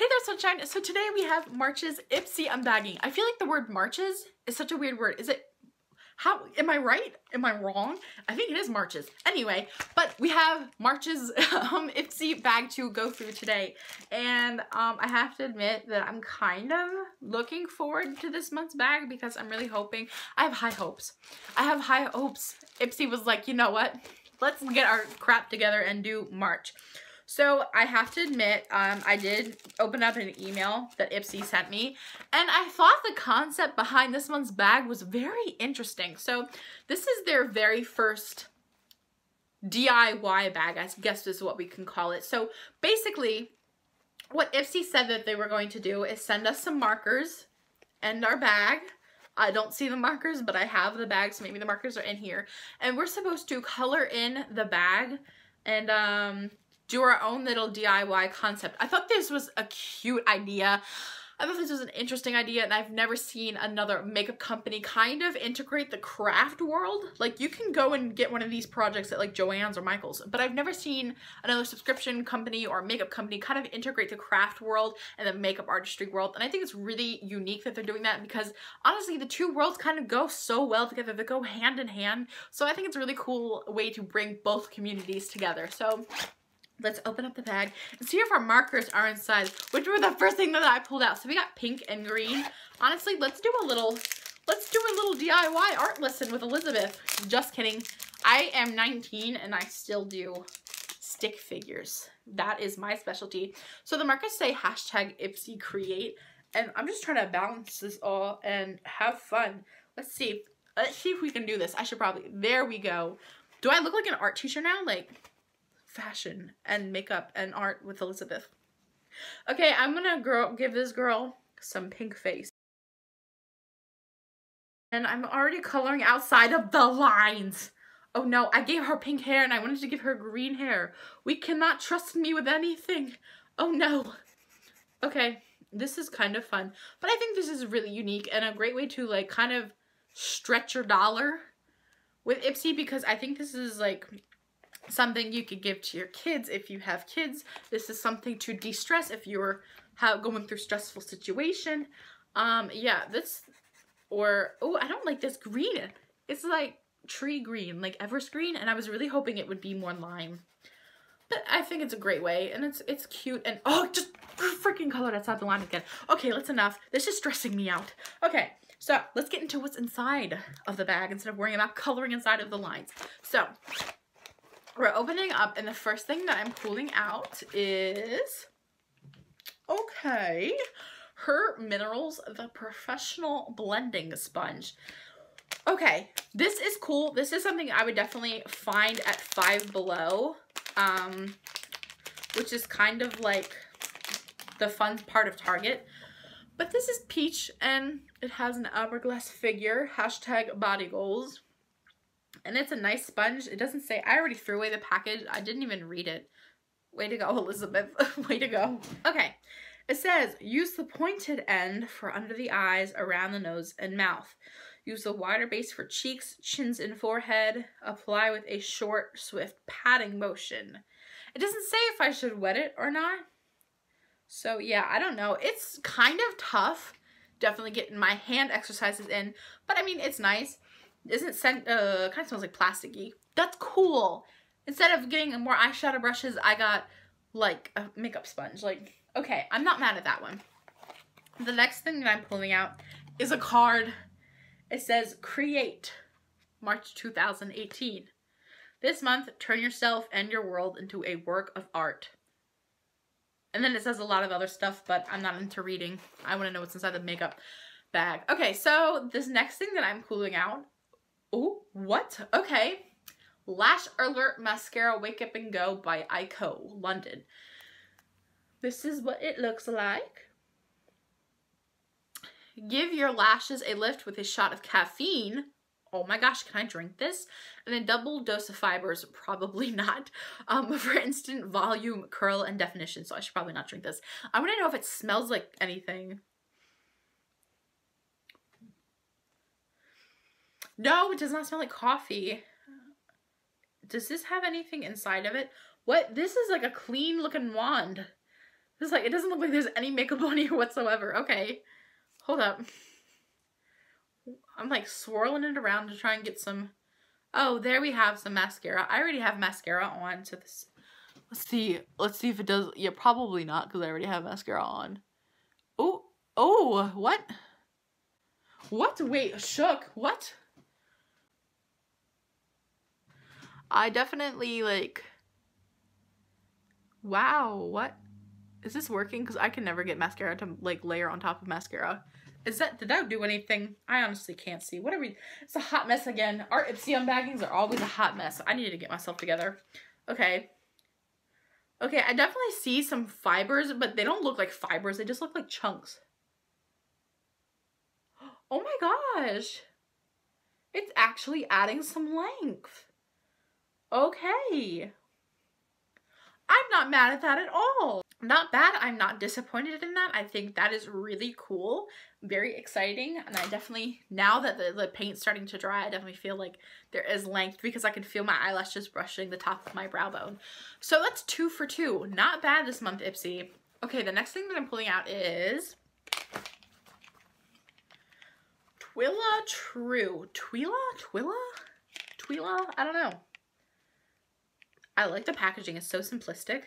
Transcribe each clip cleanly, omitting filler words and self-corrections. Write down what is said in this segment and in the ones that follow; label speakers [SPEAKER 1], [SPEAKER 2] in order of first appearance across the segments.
[SPEAKER 1] Hey there, sunshine. So today we have March's Ipsy unbagging. I feel like the word March's is such a weird word. Is it? How am I right? Am I wrong? I think it is March's. Anyway, but we have March's Ipsy bag to go through today, and I have to admit that I'm kind of looking forward to this month's bag because I'm really hoping. I have high hopes. I have high hopes. Ipsy was like, you know what? Let's get our crap together and do March. So I have to admit, I did open up an email that Ipsy sent me, and I thought the concept behind this month's bag was very interesting. So this is their very first DIY bag, I guess is what we can call it. So basically, what Ipsy said that they were going to do is send us some markers and our bag. I don't see the markers, but I have the bag, so maybe the markers are in here. And we're supposed to color in the bag and do our own little DIY concept. I thought this was a cute idea. I thought this was an interesting idea, and I've never seen another makeup company kind of integrate the craft world. Like, you can go and get one of these projects at like Joann's or Michael's, but I've never seen another subscription company or makeup company kind of integrate the craft world and the makeup artistry world. And I think it's really unique that they're doing that because honestly, the two worlds kind of go so well together. They go hand in hand. So I think it's a really cool way to bring both communities together. So let's open up the bag and see if our markers are inside, which were the first thing that I pulled out. So we got pink and green. Honestly, let's do a little DIY art lesson with Elizabeth. Just kidding. I am 19 and I still do stick figures. That is my specialty. So the markers say #IpsyCreate, and I'm just trying to balance this all and have fun. Let's see. Let's see if we can do this. I should probably, there we go. Do I look like an art teacher now? Like, fashion and makeup and art with Elizabeth. Okay, I'm gonna give this girl some pink face. And I'm already coloring outside of the lines. Oh no, I gave her pink hair and I wanted to give her green hair. We cannot trust me with anything. Oh no. Okay, this is kind of fun. But I think this is really unique and a great way to like kind of stretch your dollar with Ipsy, because I think this is like something you could give to your kids if you have kids. This is something to de-stress if you're going through a stressful situation. Yeah, this, or, oh, I don't like this green. It's like tree green, like evergreen, and I was really hoping it would be more lime. But I think it's a great way, and it's cute, and oh, just freaking colored outside the line again. Okay, that's enough. This is stressing me out. Okay, so let's get into what's inside of the bag instead of worrying about coloring inside of the lines. So we're opening up, and the first thing that I'm pulling out is, okay, her Minerals, the Professional Blending Sponge. Okay, this is cool. This is something I would definitely find at Five Below, which is kind of like the fun part of Target. But this is peach, and it has an hourglass figure, #bodygoals. And it's a nice sponge. It doesn't say, I already threw away the package. I didn't even read it. Way to go, Elizabeth. Way to go. Okay. It says, use the pointed end for under the eyes, around the nose, and mouth. Use the wider base for cheeks, chins, and forehead. Apply with a short, swift patting motion. It doesn't say if I should wet it or not. So yeah, I don't know. It's kind of tough. Definitely getting my hand exercises in. But I mean, it's nice. Isn't scent, kind of smells like plasticky. That's cool. Instead of getting more eyeshadow brushes, I got like a makeup sponge. Like, okay, I'm not mad at that one. The next thing that I'm pulling out is a card. It says, create, March 2018. This month, turn yourself and your world into a work of art. And then it says a lot of other stuff, but I'm not into reading. I want to know what's inside the makeup bag. Okay, so this next thing that I'm pulling out, oh, what? Okay. Lash Alert Mascara Wake Up and Go by Ico, London. This is what it looks like. Give your lashes a lift with a shot of caffeine. Oh my gosh, can I drink this? And a double dose of fibers, probably not. For instant volume, curl, and definition. So I should probably not drink this. I want to know if it smells like anything. No, it does not smell like coffee. Does this have anything inside of it? What? This is like a clean looking wand. It's like, it doesn't look like there's any makeup on here whatsoever. Okay. Hold up. I'm like swirling it around to try and get some. Oh, there we have some mascara. I already have mascara on, so this. Let's see if it does. Yeah, probably not, because I already have mascara on. Oh, oh, what? What? Wait, shook. What? I definitely like. Wow, what? Is this working? Because I can never get mascara to like layer on top of mascara. Did that do anything? I honestly can't see. What are we? It's a hot mess again. Our Ipsy unbaggings are always a hot mess. I need to get myself together. Okay. Okay, I definitely see some fibers, but they don't look like fibers. They just look like chunks. Oh my gosh. It's actually adding some length. Okay. I'm not mad at that at all. Not bad. I'm not disappointed in that. I think that is really cool. Very exciting. And I definitely, now that the paint's starting to dry, I definitely feel like there is length because I can feel my eyelashes brushing the top of my brow bone. So that's 2 for 2. Not bad this month, Ipsy. Okay, the next thing that I'm pulling out is Twila True. Twila? I don't know. I like the packaging. It's so simplistic.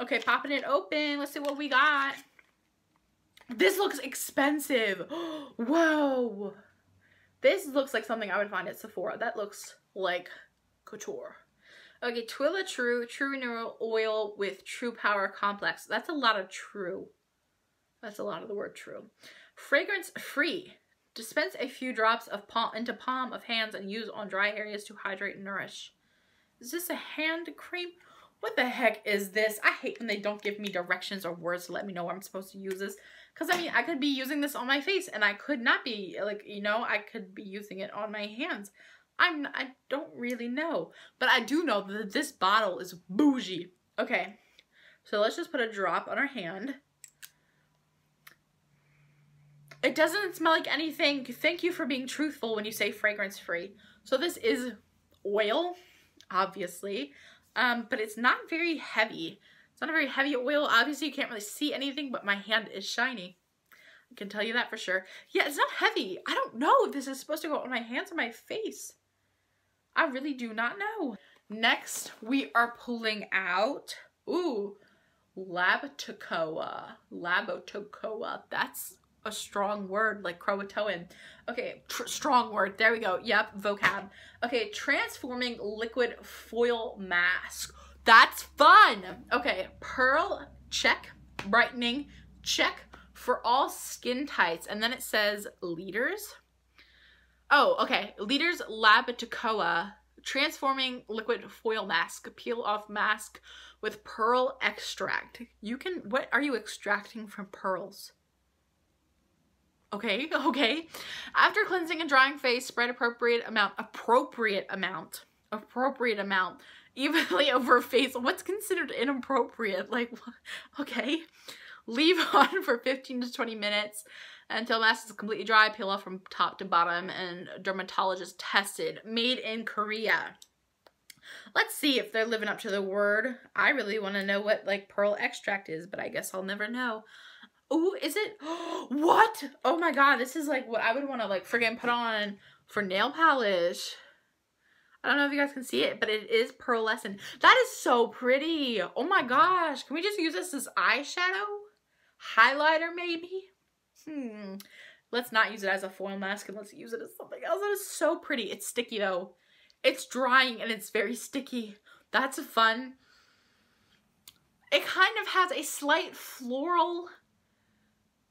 [SPEAKER 1] Okay, popping it open. Let's see what we got. This looks expensive. Whoa. This looks like something I would find at Sephora. That looks like couture. Okay, Twila True Renewal Oil with True Power Complex. That's a lot of true. That's a lot of the word true. Fragrance free. Dispense a few drops of into palm of hands and use on dry areas to hydrate and nourish. Is this a hand cream? What the heck is this? I hate when they don't give me directions or words to let me know where I'm supposed to use this. Because, I mean, I could be using this on my face and I could not be, like, you know, I could be using it on my hands. I don't really know. But I do know that this bottle is bougie. Okay, so let's just put a drop on our hand. It doesn't smell like anything. Thank you for being truthful when you say fragrance free. So this is oil, obviously, but it's not very heavy. It's not a very heavy oil. Obviously, you can't really see anything, but my hand is shiny. I can tell you that for sure. Yeah, it's not heavy. I don't know if this is supposed to go on my hands or my face. I really do not know. Next, we are pulling out, ooh, Labotocoa. That's a strong word, like Croatoan. Okay, strong word. There we go. Yep, vocab. Okay, transforming liquid foil mask. That's fun. Okay, pearl, check. Brightening, check. For all skin types. And then it says liters. Oh, okay. Liters Labotocoa. Transforming liquid foil mask. Peel off mask with pearl extract. You can, what are you extracting from pearls? Okay, okay. After cleansing and drying face, spread appropriate amount evenly over face. What's considered inappropriate? Like, okay. Leave on for 15 to 20 minutes until mask is completely dry. Peel off from top to bottom and dermatologist tested. Made in Korea. Let's see if they're living up to the word. I really want to know what like pearl extract is, but I guess I'll never know. Ooh, is it? What? Oh my god, this is like what I would want to like friggin' put on for nail polish. I don't know if you guys can see it, but it is pearlescent. That is so pretty. Oh my gosh. Can we just use this as eyeshadow? Highlighter maybe? Let's not use it as a foil mask and let's use it as something else. That is so pretty. It's sticky though. It's drying and it's very sticky. That's fun. It kind of has a slight floral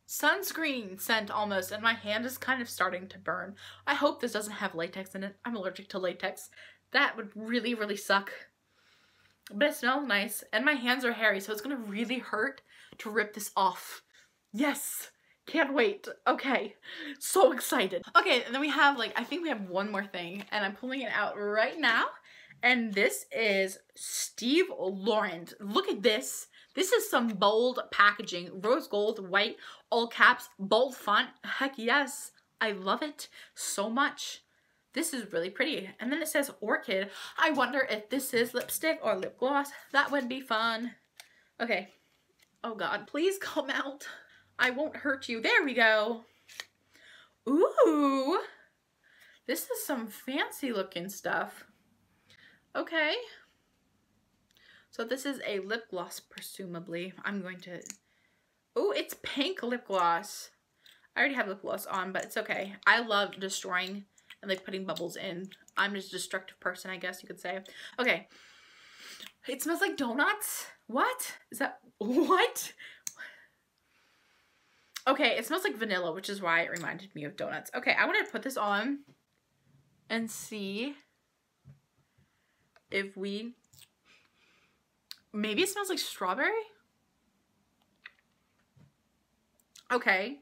[SPEAKER 1] sunscreen scent almost, and my hand is kind of starting to burn. I hope this doesn't have latex in it. I'm allergic to latex. That would really, really suck. But it smells nice, and my hands are hairy, so it's gonna really hurt to rip this off. Yes! Can't wait. Okay. So excited. Okay, and then we have, like, I think we have one more thing, and I'm pulling it out right now, and this is Steve Laurent. Look at this. This is some bold packaging. Rose gold, white, all caps, bold font. Heck yes. I love it so much. This is really pretty. And then it says orchid. I wonder if this is lipstick or lip gloss. That would be fun. Okay. Oh God, please come out. I won't hurt you. There we go. Ooh, this is some fancy looking stuff. Okay. So this is a lip gloss, presumably. I'm going to, oh, it's pink lip gloss. I already have lip gloss on, but it's okay. I love destroying and like putting bubbles in. I'm just a destructive person, I guess you could say. Okay. It smells like donuts. What? Is that, what? Okay, it smells like vanilla, which is why it reminded me of donuts. Okay, I want to put this on and see if we, maybe it smells like strawberry? Okay.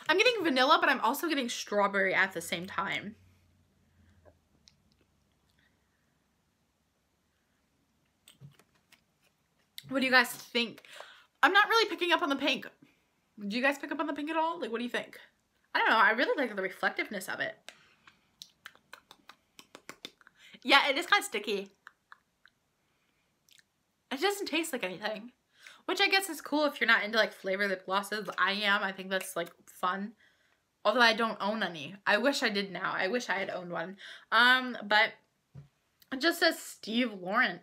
[SPEAKER 1] I'm getting vanilla, but I'm also getting strawberry at the same time. What do you guys think? I'm not really picking up on the pink. Do you guys pick up on the pink at all? Like, what do you think? I don't know. I really like the reflectiveness of it. Yeah, it is kind of sticky. It doesn't taste like anything, which I guess is cool if you're not into like flavored lip glosses. I am. I think that's like fun. Although I don't own any. I wish I did now. I wish I had owned one. But it just says Steve Laurent.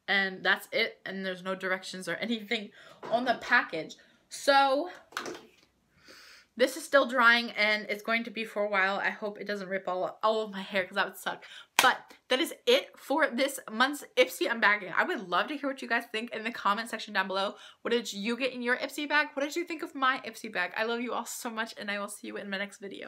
[SPEAKER 1] And that's it. And there's no directions or anything on the package. So this is still drying and it's going to be for a while. I hope it doesn't rip all of my hair because that would suck. But that is it for this month's Ipsy unbagging. I would love to hear what you guys think in the comment section down below. What did you get in your Ipsy bag? What did you think of my Ipsy bag? I love you all so much and I will see you in my next video.